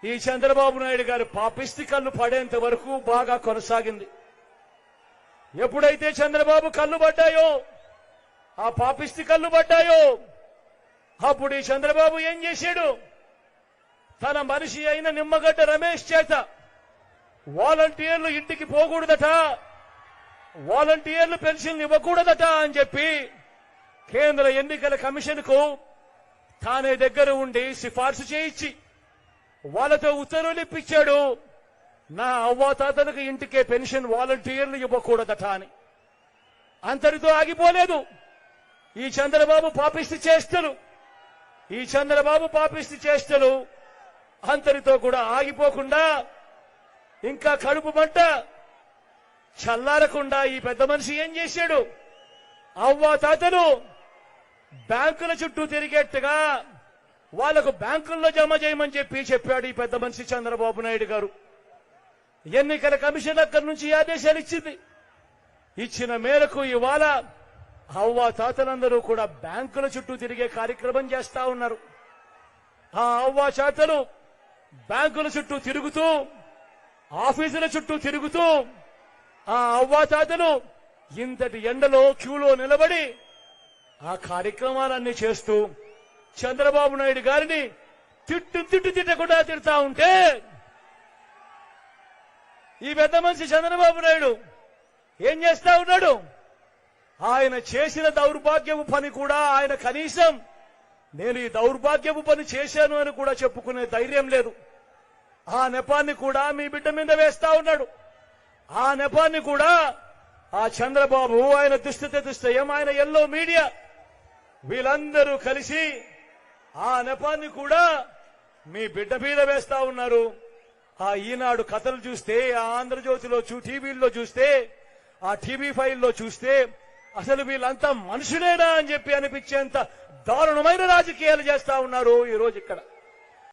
ఈ చంద్రబాబు నాయుడు గారి పాపిష్టి కళ్ళు పడేంత వరకు బాగా కొనసాగింది. ఎప్పుడైతే చంద్రబాబు కళ్ళు పడ్డాయో, ఆ పాపిష్టి కళ్ళు పడ్డాయో, అప్పుడు ఈ చంద్రబాబు ఏం చేశాడు? తన మనిషి అయిన నిమ్మగడ్డ రమేష్ చేత వాలంటీర్లు ఇంటికి పోకూడదట, వాలంటీర్లు పెన్షన్ ఇవ్వకూడదట అని చెప్పి కేంద్ర ఎన్నికల కమిషన్ కు తానే దగ్గర ఉండి సిఫార్సు చేయించి వాళ్ళతో ఉత్తర్వులు ఇప్పించాడు. నా అవ్వాతాతలకు ఇంటికే పెన్షన్ వాలంటీర్లు ఇవ్వకూడదట అని. అంతటితో ఆగిపోలేదు ఈ చంద్రబాబు పాపిష్టి చేష్టలు. ఈ చంద్రబాబు పాపిష్టి చేష్టలు అంతటితో కూడా ఆగిపోకుండా ఇంకా కడుపు మంట చల్లారకుండా ఈ పెద్ద మనిషి ఏం చేశాడు? అవ్వాతాతలు బ్యాంకుల చుట్టూ తిరిగేట్టుగా వాళ్లకు బ్యాంకుల్లో జమ చేయమని చెప్పాడు ఈ పెద్ద మనిషి చంద్రబాబు నాయుడు గారు. ఎన్నికల కమిషన్ అక్కడి నుంచి ఆదేశాలు ఇచ్చింది. ఇచ్చిన మేరకు ఇవాళ అవ్వాతాతలందరూ కూడా బ్యాంకుల చుట్టూ తిరిగే కార్యక్రమం చేస్తా ఉన్నారు. ఆ అవ్వాతాతలు బ్యాంకుల చుట్టూ తిరుగుతూ, ఆఫీసుల చుట్టూ తిరుగుతూ, ఆ అవ్వాతాతలు ఇంతటి ఎండలో క్యూలో నిలబడి ఆ కార్యక్రమాలన్నీ చేస్తూ చంద్రబాబు నాయుడు గారిని తిట్టకుండా తిడతా ఉంటే ఈ పెద్ద మనిషి చంద్రబాబు నాయుడు ఏం చేస్తా ఉన్నాడు? ఆయన చేసిన దౌర్భాగ్యపు పని కూడా ఆయన కనీసం నేను ఈ దౌర్భాగ్యపు పని చేశాను అని కూడా చెప్పుకునే ధైర్యం లేదు. ఆ నెపాన్ని కూడా మీ బిడ్డ మీద వేస్తా ఉన్నాడు. ఆ నెపాన్ని కూడా ఆ చంద్రబాబు, ఆయన దుష్టయం, ఆయన ఎల్లో మీడియా వీళ్ళందరూ కలిసి ఆ నెపాన్ని కూడా మీ బిడ్డ మీద వేస్తా ఉన్నారు. ఆ ఈనాడు కథలు చూస్తే, ఆ ఆంధ్రజ్యోతిలో టీవీల్లో చూస్తే, ఆ టీవీ ఫైల్లో చూస్తే అసలు వీళ్ళంతా మనుషులేనా అని చెప్పి అనిపించేంత దారుణమైన రాజకీయాలు చేస్తా ఉన్నారు ఈ రోజు ఇక్కడ.